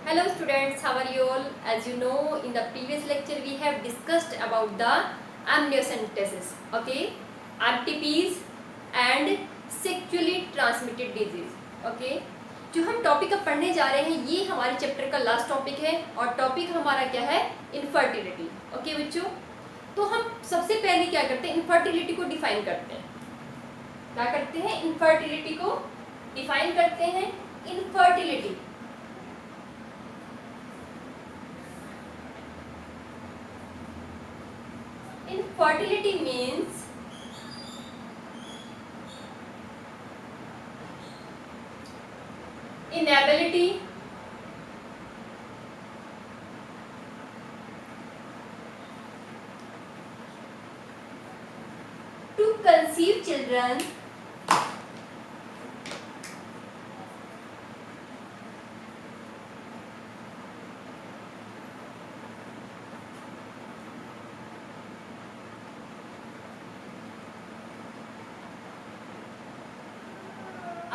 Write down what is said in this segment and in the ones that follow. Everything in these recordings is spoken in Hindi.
Hello students, how are you all? As you know, in the previous lecture we have discussed about the amniocentesis, okay, RTPs and sexually transmitted disease, okay. जो हम टॉपिक अब पढ़ने जा रहे हैं ये हमारे चैप्टर का लास्ट टॉपिक है और टॉपिक हमारा क्या है? इनफर्टिलिटी, ओके बच्चों। तो हम सबसे पहले क्या करते हैं? इनफर्टिलिटी को डिफाइन करते हैं। क्या करते हैं? इनफर्टिलिटी को डिफाइन करते हैं। Infertility Infertility means inability to conceive children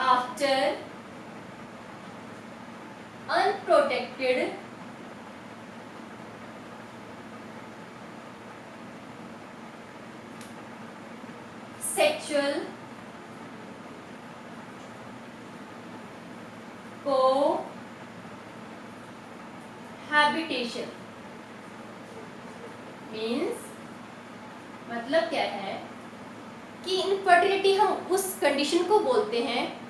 after unprotected sexual cohabitation means मतलब क्या है कि इनफर्टिलिटी हम उस कंडीशन को बोलते हैं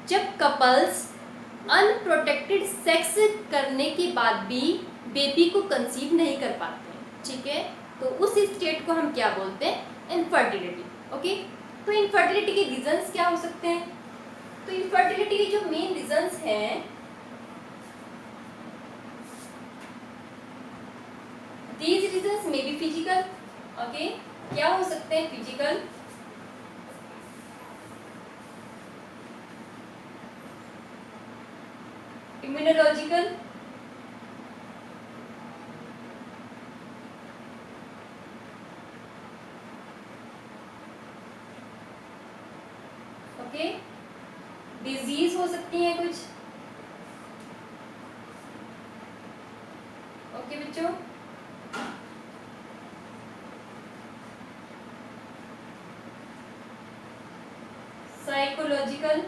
जब कपल्स अनप्रोटेक्टेड सेक्स करने के बाद भी बेबी को कंसीव नहीं कर पाते हैं, ठीक है। तो उस स्टेट को हम क्या बोलते हैं? Infertility, okay. तो इनफर्टिलिटी के रीजंस क्या हो सकते हैं? तो इनफर्टिलिटी के जो मेन रीजंस हैं, these reasons may be physical, okay. क्या हो सकते हैं? फिजिकल, इम्यूनोलॉजिकल, ओके, डिजीज हो सकती है कुछ, ओके बच्चों। Psychological,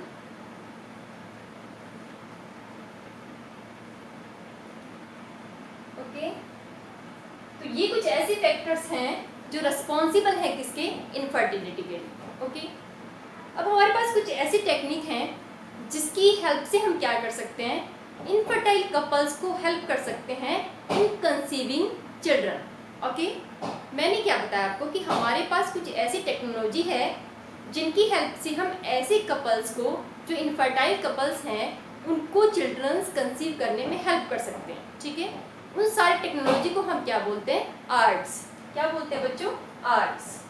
okay. तो ये कुछ ऐसे फैक्टर्स हैं जो रिस्पॉन्सिबल है किसके? इनफर्टिलिटी के लिए, ओके। अब हमारे पास कुछ ऐसी टेक्निक हैं जिसकी हेल्प से हम क्या कर सकते हैं? इनफर्टाइल कपल्स को हेल्प कर सकते हैं इन कंसीविंग चिल्ड्रन, ओके। मैंने क्या बताया आपको कि हमारे पास कुछ ऐसी टेक्नोलॉजी है जिनकी हेल्प से हम ऐसे कपल्स को, जो इनफर्टाइल कपल्स हैं, उनको चिल्ड्रंस कंसीव करने में हेल्प कर सकते हैं, ठीक है। उन सारी टेक्नोलॉजी को हम क्या बोलते हैं? आर्ट्स। क्या बोलते हैं बच्चों? Arts,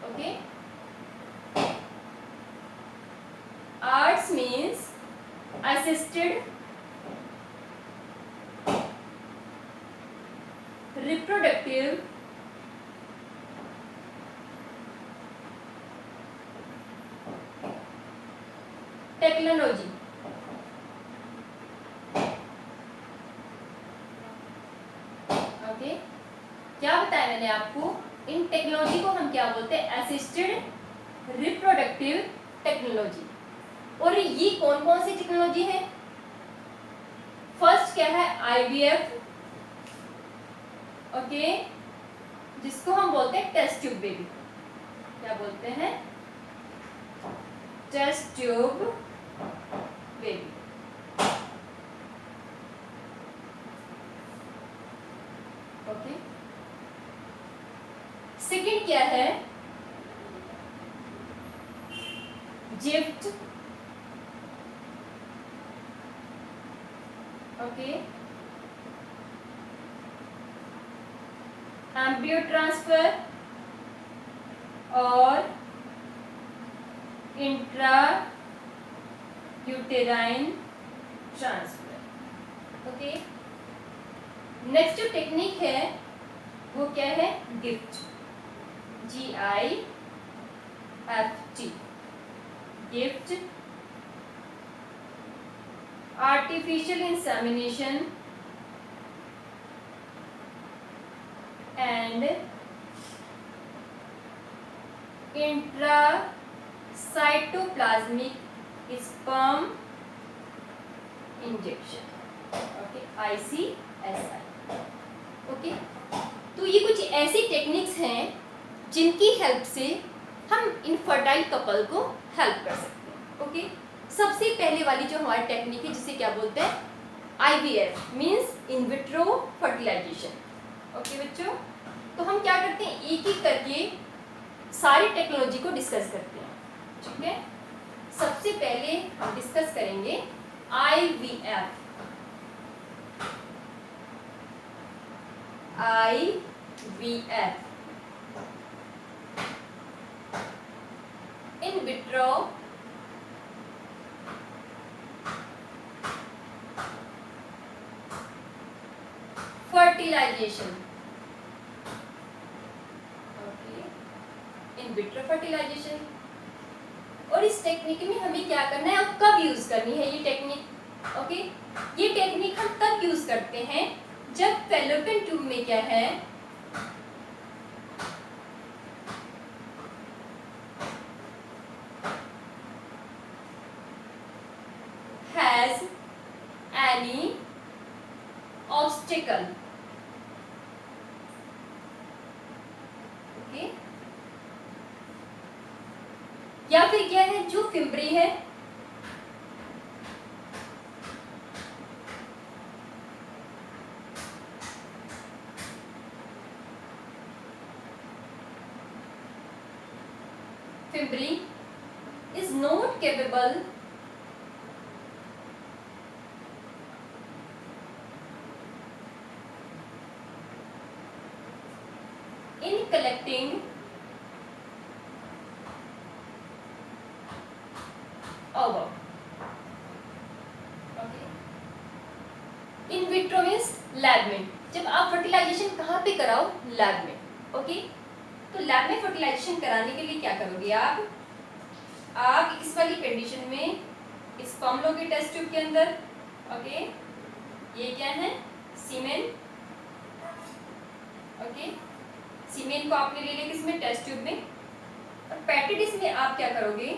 okay. Arts means assisted reproductive technology, okay. क्या बताया मैंने आपको? इन टेक्नोलॉजी को हम क्या बोलते हैं? Assisted reproductive technology. और ये कौन कौन सी टेक्नोलॉजी है? फर्स्ट क्या है? आईवीएफ, ओके, जिसको हम बोलते हैं टेस्ट ट्यूब बेबी। क्या बोलते हैं? Test tube baby, okay. Second क्या है? ZIFT, okay. Embryo transfer or intra uterine transfer, okay. Next जो टेक्निक है वो क्या है? GIFT, GIFT, GIFT artificial insemination and intracytoplasmic sperm injection, okay, ICSI। Okay, तो ये कुछ ऐसी टेक्निक्स हैं जिनकी हेल्प से हम इनफर्टाइल कपल को हेल्प कर सकते हैं। ओके, सबसे पहले वाली जो हमारी टेक्निक है जिसे क्या बोलते हैं, IVF means in vitro fertilization. Okay बच्चों, तो हम क्या करते हैं, एक एक करके सारी टेक्नोलॉजी को डिस्कस करते हैं। ठीक है, सबसे पहले हम डिस्कस करेंगे IVF। In vitro fertilization. Okay, in vitro fertilization. और इस टेक्निक में हमें क्या करना है, अब कब यूज करनी है ये टेक्निक। ओके, ये टेक्निक हम तब यूज करते हैं जब फैलोपियन ट्यूब में क्या है, हैज एनी ऑब्स्टिकल। ओके, या फिर क्या है, जो फिम्बरी है fimbri is not capable in collecting ovum। Okay, in vitro means lab में। जब आप फर्टिलाइजेशन कहाँ पे कराओ, लैब में। ओके, तो लैब में फर्टिलाइजेशन कराने के लिए क्या करोगे आप इस वाली कंडीशन में स्पर्म लोगे टेस्ट ट्यूब के अंदर। ओके, ये क्या है, सीमेन। ओके, सीमेन को आपने ले लिया किसमें, टेस्ट ट्यूब में। और पेटिडिस में आप क्या करोगे,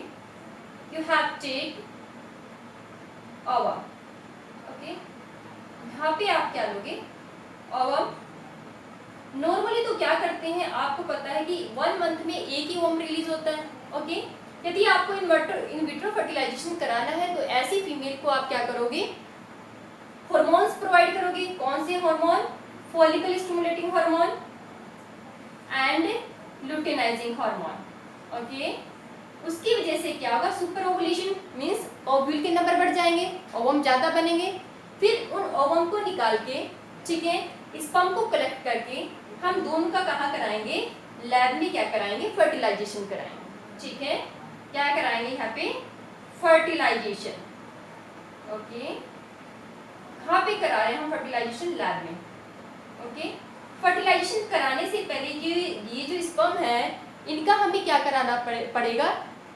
you have take ovum. Okay, यहाँ पे आप क्या लोगे, ओवम। नॉर्मली तो क्या करते हैं, आपको पता है कि 1 मंथ में एक ही ओवम रिलीज होता है। ओके, यदि आपको इन विट्रो फर्टिलाइजेशन कराना है तो ऐसी फीमेल को आप क्या करोगे, हार्मोन्स प्रोवाइड करोगे। कौन से hormone, follicle stimulating hormone and luteinizing hormone. Okay, उसकी वजह से क्या होगा, सुपर ओवुलेशन मींस ओव्यूल के नंबर बढ़ जाएंगे, ओवम ज्यादा बनेंगे। फिर उन ओवम को निकाल के, ठीक है, स्पर्म को कलेक्ट करके हम दोनों का कहाँ कराएंगे, लैब में क्या कराएंगे, फर्टिलाइजेशन कराएंगे। ठीक है, क्या कराएंगे यहाँ पे, फर्टिलाइजेशन। ओके, कहाँ पे करा रहे हैं हम फर्टिलाइजेशन, लैब में। ओके, फर्टिलाइजेशन कराने से पहले ये जो स्पर्म है इनका हमें क्या कराना पड़ेगा,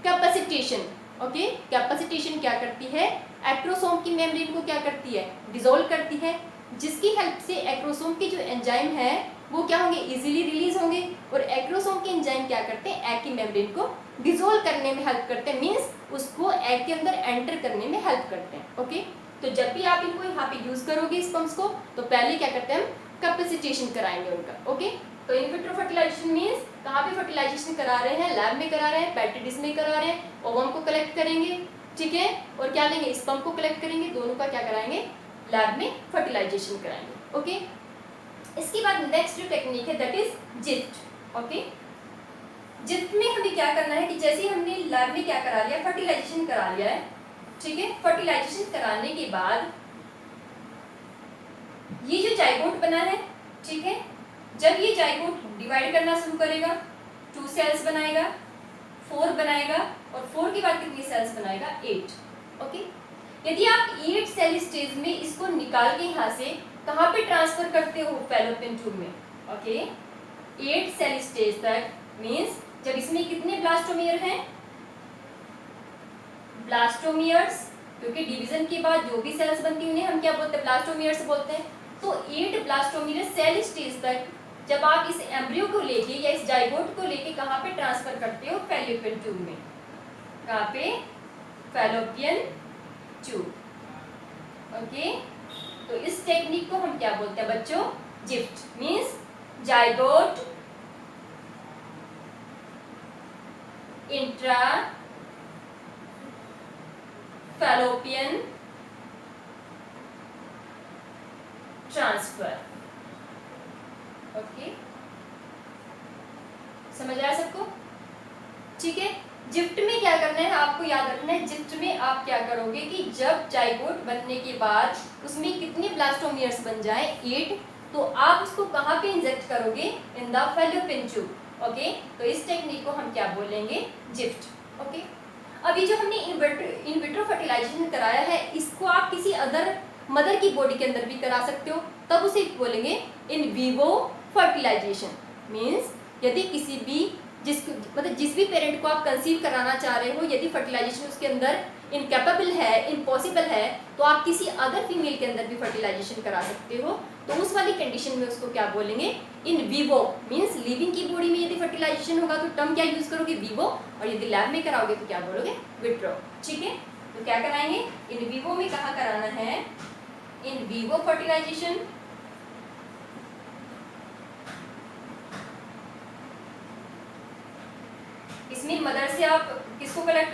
कैपेसिटेशन। ओके, कैपेसिटेशन क्या करती है, एक्रोसोम की मेम्ब्रेन को क्या करती है, डिसॉल्व करती है, जिसकी हेल्प से एक्रोसोम के जो एंजाइम है वो क्या होंगे, इजीली रिलीज होंगे। और एक्रोसोम के एंजाइम क्या करते हैं, एग की मेम्ब्रेन को डिसॉल्व करने में हेल्प करते हैं, मींस उसको एग के अंदर एंटर करने में हेल्प करते हैं। ओके, तो जब भी आप इनको यहाँ पे यूज करोगे स्पर्म्स को, तो पहले क्या करते हैं, हम कैपेसिटेशन कराएंगे उनका। ओके, तो इन विट्रो फर्टिलाइजेशन मींस कहाँ पे फर्टिलाइजेशन करा रहे हैं, लैब में करा रहे हैं, पेट्रिडिस में करा रहे हैं, ओवम को कलेक्ट करेंगे। ठीक है, और क्या लेंगे, स्पर्म को कलेक्ट करेंगे, दोनों का क्या कराएंगे, लैब में फर्टिलाइजेशन कराएंगे। ओके, इसके बाद नेक्स्ट जो टेक्निक है that is gift. Okay, gift में हमें क्या करना है कि जैसे हमने लैब में क्या करा लिया, फर्टिलाइजेशन करा लिया है। ठीक है, फर्टिलाइजेशन कराने के बाद ये जो जाइगोट बना है, ठीक है, जब ये जाइगोट डिवाइड करना शुरू करेगा, 2 सेल्स बनाएगा, 4 बनाएगा, और 4 के बाद कितनी सेल्स बनाएगा, 8। ओके, यदि आप 8 सेल स्टेज में इसको निकाल के यहाँ से कहाँ पे ट्रांसफर करते हो, फैलोपियन ट्यूब में। ओके, 8 सेल स्टेज तक मींस जब इसमें कितने ब्लास्टोमियर हैं, ब्लास्टोमियर्स क्योंकि डिवीजन के बाद जो भी सेल्स बनती हैं उन्हें हम क्या बोलते हैं, ब्लास्टोमियर्स बोलते हैं। तो 8 ब्लास्टोमियर सेल स्टेज तक जब आप इस एम्ब्रियो को लेके या इस जाइगोट को लेके कहाँ पे ट्रांसफर करते हो, फैलोपियन ट्यूब में। कहाँ पे, फैलोपियन ट्यूब। ओके, तो इस टेक्निक को हम क्या बोलते हैं बच्चों, gift means zygote intra fallopian transfer. Okay, समझ आया सबको? ठीक है, जिफ्ट में क्या करना है आपको याद रखना है। जिफ्ट में आप क्या करोगे कि जब जाइगोट बनने के बाद उसमें कितने ब्लास्टोमियर्स बन जाए, 8, तो आप उसको कहाँ पे इंजेक्ट करोगे, in the fallopian tube. Okay, तो इस टेक्निक को हम क्या बोलेंगे, जिफ्ट। ओके, अभी जो हमने इन विट्रो फर्टिलाइजेशन कराया है, इसको आप किसी अदर मदर की बॉडी के अंदर भी करा सकते हो, तब उसे बोलेंगे इन विवो फर्टिलाइजेशन। मीन्स यदि किसी भी जिस भी पेरेंट को आप कंसीव कराना चाह रहे हो, यदि फर्टिलाइजेशन उसके अंदर इनकेपेबल है, इम्पॉसिबल है, तो आप किसी अदर फीमेल के अंदर भी फर्टिलाइजेशन करा सकते हो। तो उस वाली कंडीशन में उसको क्या बोलेंगे, इन विवो। मीन्स लिविंग की बॉडी में यदि फर्टिलाइजेशन होगा तो टर्म क्या यूज करोगे, विवो, और यदि लैब में कराओगे तो क्या बोलोगे, विट्रो। ठीक है, तो क्या कराएंगे, इन विवो में कहाँ कराना है, इन विवो फर्टिलाइजेशन। इसमें मदर से आप किसको कलेक्ट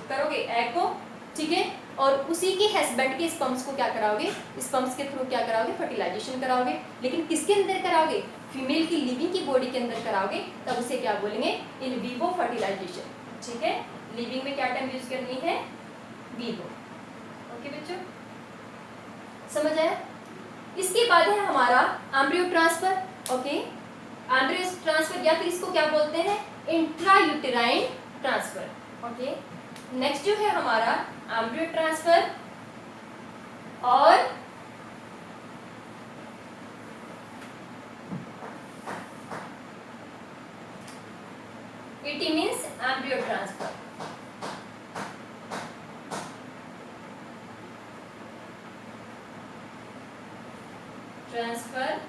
करोगे, एग को। ठीक है, और उसी के हस्बैंड के स्पर्म्स को क्या कराओगे, स्पर्म्स के थ्रू क्या कराओगे, फर्टिलाइजेशन कराओगे। लेकिन किसके अंदर कराओगे, फीमेल की लिविंग की बॉडी के अंदर कराओगे, तब उसे क्या बोलेंगे, इन विवो फर्टिलाइजेशन। ठीक है, लिविंग में क्या टर्म यूज करनी है, विवो। ओके बच्चों, समझ आया? इसके बाद है हमारा embryo transfer. Okay, embryo transfer या फिर इसको क्या बोलते हैं, इंट्रायूटेराइन ट्रांसफर। ओके, नेक्स्ट जो है हमारा एम्ब्रियो ट्रांसफर और it means embryo transfer. Transfer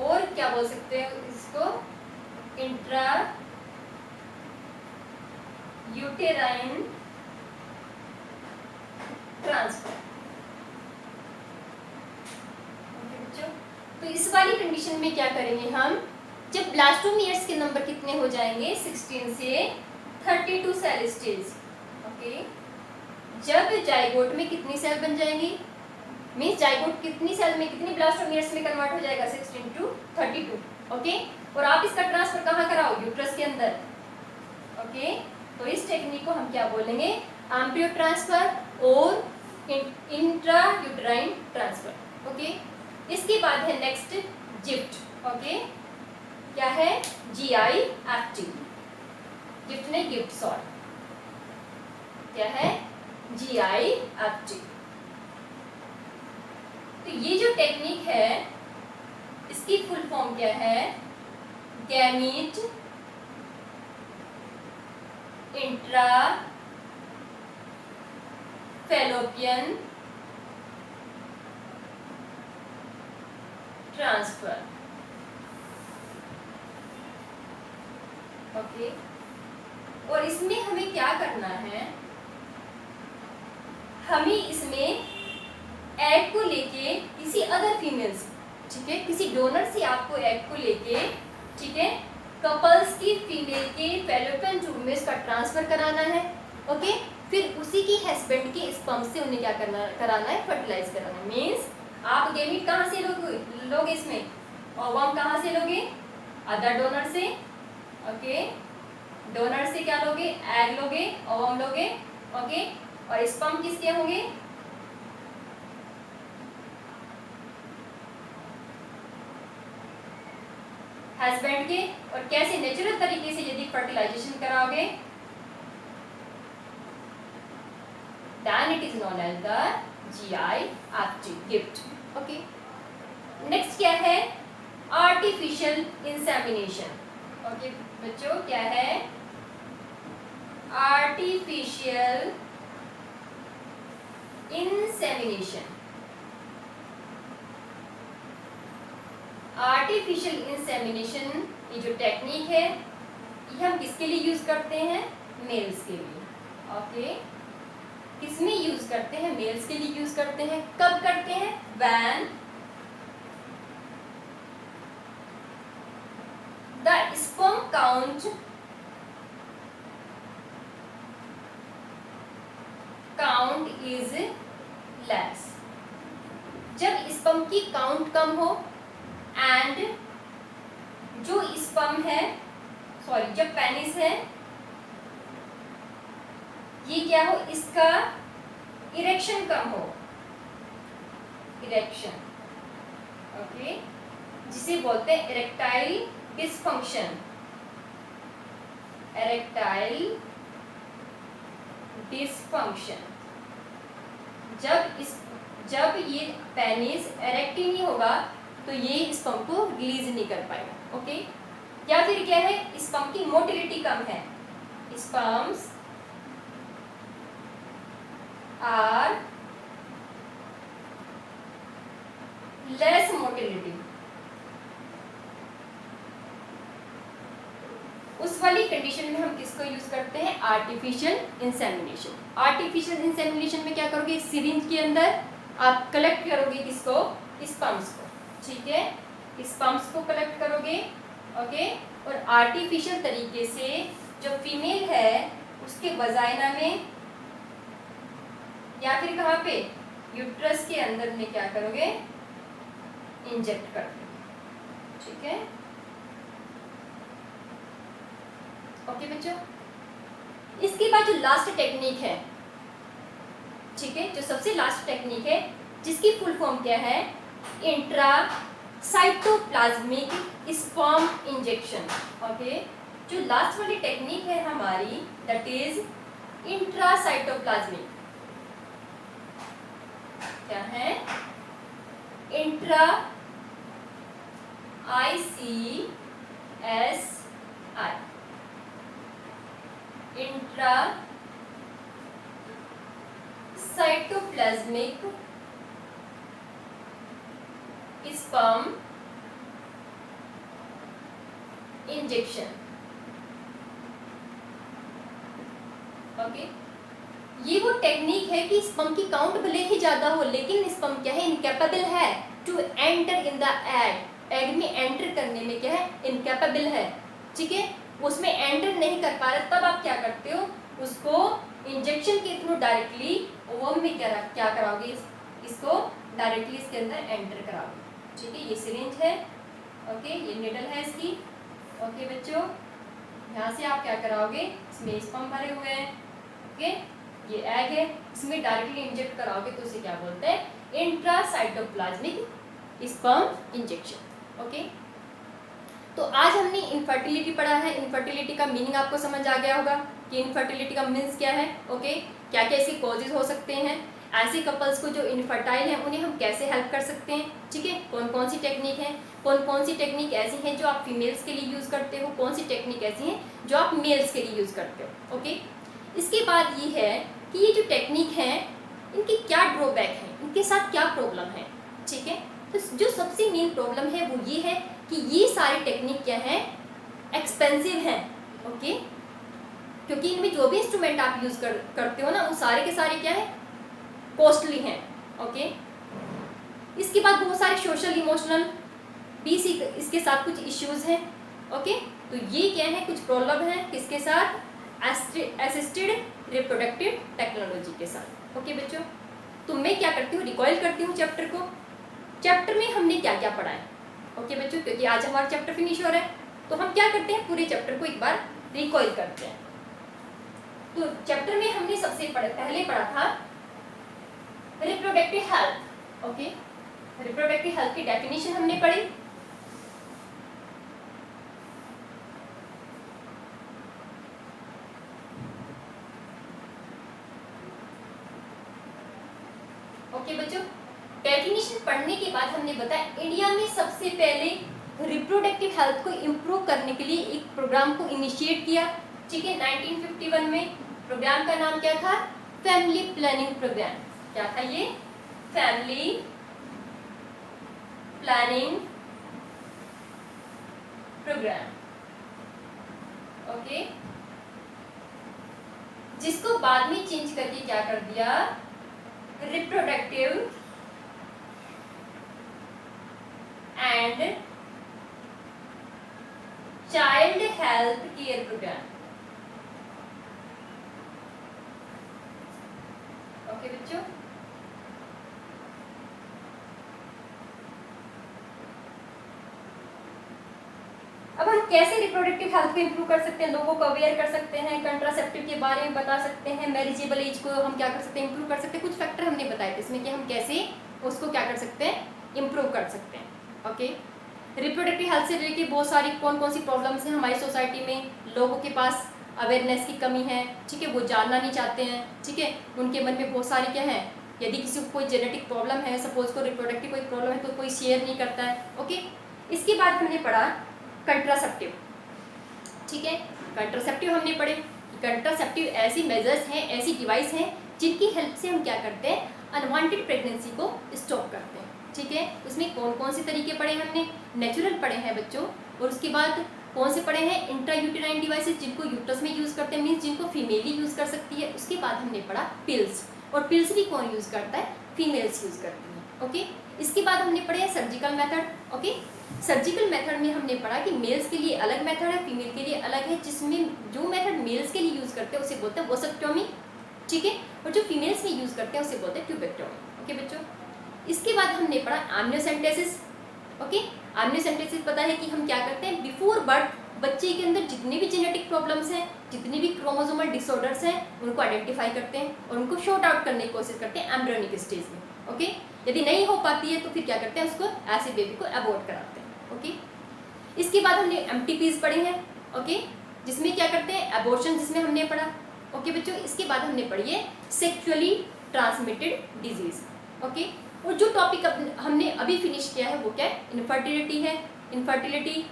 और क्या बोल सकते हैं इसको, इंट्रा यूटेराइन ट्रांसफर। तो इस वाली कंडीशन में क्या करेंगे हम, जब ब्लास्टोमियर्स के नंबर कितने हो जाएंगे, 16 से 32 सेल स्टेज। ओके, जब जाइगोट में कितनी सेल बन जाएंगी, मीन्स जाइगोट कितनी सेल में, कितनी ब्लास्टोमियर्स में कन्वर्ट हो जाएगा, 16 to 32। ओके, और आप इसका ट्रांसफर कहाँ कराओ, यूट्रस के अंदर। ओके, तो इस टेक्निक को हम क्या बोलेंगे, embryo transfer or intra uterine transfer. Okay, इसके बाद है नेक्स्ट जिफ्ट। ओके, क्या है, GIFT, जिफ्ट ने गिफ्ट सॉर्ट, क्या है, GIFT। तो ये जो टेक्निक है इसकी फुल फॉर्म क्या है, gamete intra fallopian transfer. Okay, और इसमें हमें क्या करना है, हमें इसमें एग को लेके किसी अदर फीमेल्स, ठीक है, किसी डोनर से आपको एग को लेके, ठीक है, कपल्स की फीमेल के फैलोपियन ट्यूब में इसका ट्रांसफर कराना है। ओके, फिर उसी की हस्बैंड के स्पर्म से उन्हें क्या कराना है, फर्टिलाइज कराना है। मीन्स आप गैमीट कहाँ से लोगे इसमें, ओवम कहाँ से लोगे, अदर डोनर से। ओके, डोनर से क्या लोगे, एग लोगे, ओवम लोगे। ओके, और स्पर्म किसके होंगे, हस्बैंड के। और कैसे, नेचुरल तरीके से यदि फर्टिलाइजेशन कराओगे, then it is known as the GIFT, gift. Okay, next क्या है, आर्टिफिशियल इंसेमिनेशन। ओके बच्चों, क्या है, आर्टिफिशियल इंसेमिनेशन, आर्टिफिशियल इंसेमिनेशन, ये जो टेक्निक है ये हम किसके लिए यूज करते हैं? मेल्स के लिए। ओके, किसमें यूज करते हैं? मेल्स के लिए यूज करते हैं। कब करते हैं? When the sperm count is less, जब स्पर्म की काउंट कम हो एंड जो स्पर्म है, सॉरी, जब पेनिस है ये क्या हो, इसका इरेक्शन कम हो, इरेक्शन, ओके, जिसे बोलते हैं इरेक्टाइल डिसफंक्शन, इरेक्टाइल डिसफंक्शन। जब ये पेनिस इरेक्ट ही नहीं होगा तो ये स्पर्म को रिलीज नहीं कर पाएगा। ओके, या फिर क्या है, स्पर्म की मोटिलिटी कम है, स्पर्म्स आर लेस मोटिलिटी, उस वाली कंडीशन में हम किसको यूज करते हैं? Artificial insemination. आर्टिफिशियल इंसेमिनेशन में क्या करोगे? सिरिंज के अंदर आप कलेक्ट करोगे किसको? स्पर्म्स को, ठीक है, स्पर्म्स को कलेक्ट करोगे। ओके, और आर्टिफिशियल तरीके से जो फीमेल है उसके वजाइना में या फिर कहाँ पे? यूट्रस के अंदर में क्या करोगे? इंजेक्ट कर दोगे, ठीक है। ओके बच्चों, इसके बाद जो लास्ट टेक्निक है, ठीक है, जो सबसे लास्ट टेक्निक है जिसकी फुल फॉर्म क्या है? Intra cytoplasmic sperm injection. Okay, जो लास्ट वाली टेक्निक है हमारी, दैट इज इंट्रा साइटोप्लाज्मिक, क्या है? Intra ICSI, intra cytoplasmic sperm injection. Okay, ये वो टेक्निक है कि स्पर्म की काउंट भले ही ज्यादा हो लेकिन स्पर्म क्या है? इनकैपेबल है to enter in the egg, egg में एंटर करने में क्या है? इनकैपेबल है, ठीक है, उसमें एंटर नहीं कर पा रहे, तब आप क्या करते हो? उसको इंजेक्शन के थ्रू डायरेक्टली ओवम में क्या कराओगे? इसको डायरेक्टली इसके अंदर एंटर कराओगे, ठीक है। ये सिरिंज है, ओके, ये निडल है इसकी। ओके बच्चों, यहाँ से आप क्या कराओगे? इसमें स्पर्म भरे हुए हैं, ओके, ये एग है, इसमें डायरेक्टली इंजेक्ट कराओगे तो उसे क्या बोलते हैं? Intracytoplasmic sperm injection. ओके, तो आज हमने इनफर्टिलिटी पढ़ा है। इनफर्टिलिटी का मीनिंग आपको समझ आ गया होगा कि इनफर्टिलिटी का मीन्स क्या है। ओके, क्या क्या इसके कॉजेज हो सकते हैं, ऐसे कपल्स को जो इनफर्टाइल हैं उन्हें हम कैसे हेल्प कर सकते हैं, ठीक है, कौन कौन सी टेक्निक है, कौन कौन सी टेक्निक ऐसी हैं जो आप फीमेल्स के लिए यूज़ करते हो, कौन सी टेक्निक ऐसी हैं जो आप मेल्स के लिए यूज़ करते हो। ओके, इसके बाद ये है कि ये जो टेक्निक हैं इनकी क्या ड्रॉबैक है, इनके साथ क्या प्रॉब्लम है, ठीक है। तो जो सबसे मेन प्रॉब्लम है वो ये है कि ये सारी टेक्निक क्या है? एक्सपेंसिव हैं, ओके, क्योंकि इनमें जो भी इंस्ट्रूमेंट आप यूज़ करते हो ना वो सारे के सारे क्या है? कॉस्टली हैं। ओके, इसके बाद बहुत सारे सोशल इमोशनल भी इसके साथ कुछ इश्यूज हैं। ओके, तो ये क्या है? कुछ प्रॉब्लम है किसके साथ? असिस्टेड रिप्रोडक्टिव टेक्नोलॉजी के साथ। ओके बच्चों, तो मैं क्या करती हूँ? रिकॉइल करती हूँ चैप्टर को। चैप्टर में हमने क्या क्या पढ़ा है? ओके बच्चों, क्योंकि आज हमारा चैप्टर फिनिश हो रहा है तो हम क्या करते हैं? पूरे चैप्टर को एक बार रिकॉइल करते हैं। तो चैप्टर में हमने सबसे पहले पढ़ा था reproductive health. Okay, reproductive health की डेफिनेशन हमने पढ़ी। ओके बच्चों, डेफिनेशन पढ़ने के बाद हमने बताया इंडिया में सबसे पहले रिप्रोडक्टिव हेल्थ को इम्प्रूव करने के लिए एक प्रोग्राम को इनिशिएट किया, ठीक है, 1951 में। प्रोग्राम का नाम क्या था? Family planning programme. क्या था ये? Family planning programme. ओके, जिसको बाद में चेंज करके क्या कर दिया? Reproductive and child health care programme. Okay बच्चों, अब हम कैसे रिप्रोडक्टिव हेल्थ को इंप्रूव कर सकते हैं, लोगों को अवेयर कर सकते हैं, कंट्रासेप्टिव के बारे में बता सकते हैं, मैरिजेबल एज को हम क्या कर सकते हैं, इंप्रूव कर सकते हैं। कुछ फैक्टर हमने बताए थे इसमें कि हम कैसे उसको क्या कर सकते हैं, इंप्रूव कर सकते हैं। ओके, रिप्रोडक्टिव हेल्थ से रिलेटेड बहुत सारी कौन कौन सी प्रॉब्लम्स हैं हमारी सोसाइटी में, लोगों के पास अवेयरनेस की कमी है, ठीक है, वो जानना नहीं चाहते हैं, ठीक है, उनके मन में बहुत सारी क्या है, यदि किसी को कोई जेनेटिक प्रॉब्लम है, सपोज को रिप्रोडक्टिव कोई प्रॉब्लम है, तो कोई शेयर नहीं करता है। ओके, इसके बाद हमने पढ़ा कंट्रासेप्टिव, ठीक है, कंट्रासेप्टिव हमने पढ़े कि कंट्रासेप्टिव ऐसी मेजर्स हैं, ऐसी डिवाइस हैं जिनकी हेल्प से हम क्या करते हैं, अनवांटेड प्रेगनेंसी को स्टॉप करते हैं। ठीक है, उसमें कौन कौन से तरीके पढ़े हमने? नेचुरल पढ़े हैं बच्चों, और उसके बाद कौन से पढ़े हैं? इंट्रायूटेराइन डिवाइसेस, जिनको यूट्रस में यूज़ करते हैं, मीन्स जिनको फीमेल ही यूज़ कर सकती है। उसके बाद हमने पढ़ा पिल्स, और पिल्स भी कौन यूज़ करता है? फीमेल्स यूज़ करती हैं। ओके, इसके बाद हमने पढ़े surgical method. Okay, surgical method में हमने पढ़ा कि मेल्स के लिए अलग मेथड है, फीमेल के लिए अलग है, जिसमें जो मेथड मेल्स के लिए यूज़ करते हैं उसे बोलते हैं वोसेक्टोमी, ठीक है, और जो फीमेल्स में यूज़ करते हैं उसे बोलते हैं ट्यूबेक्टोमी। ओके बच्चों, इसके बाद हमने पढ़ा एमनियोसेंटेसिस। ओके, एमनियोसेंटेसिस पता है कि हम क्या करते हैं, बिफोर बर्थ बच्चे के अंदर जितने भी जेनेटिक प्रॉब्लम्स हैं, जितने भी क्रोमोसोमल डिसऑर्डर्स हैं, उनको आइडेंटिफाई करते हैं और उनको शॉर्ट आउट करने की कोशिश करते हैं एम्ब्रियोनिक स्टेज में। ओके, यदि नहीं हो पाती है तो फिर क्या करते हैं, उसको ऐसे बेबी को अबॉर्ट कराते हैं। ओके, इसके बाद हमने एमटीपीज पढ़े हैं। ओके, जिसमें क्या करते हैं, अबॉर्शन, जिसमें हमने पढ़ा। ओके बच्चों, इसके बाद हमने पढ़ी है सेक्सुअली ट्रांसमिटेड डिजीज। ओके, और जो टॉपिक हमने अभी फिनिश किया है वो क्या है, इनफर्टिलिटी है। इनफर्टिलिटी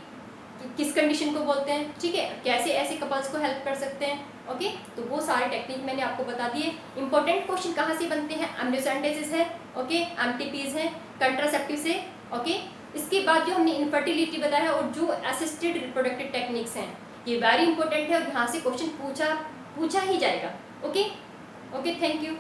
किस कंडीशन को बोलते हैं, ठीक है, कैसे ऐसे कपल्स को हेल्प कर सकते हैं। ओके, तो वो सारे टेक्निक मैंने आपको बता दिए। इंपॉर्टेंट क्वेश्चन कहाँ से बनते हैं, एमनियोसेंटेसिस है, ओके, एमटीपीज है, कंट्रासेप्टिव से। ओके, इसके बाद जो हमने इनफर्टिलिटी बताया और जो असिस्टेड रिप्रोडक्टिव टेक्निक्स हैं, ये वेरी इंपॉर्टेंट है और यहाँ से क्वेश्चन पूछा ही जाएगा। Okay, okay, thank you.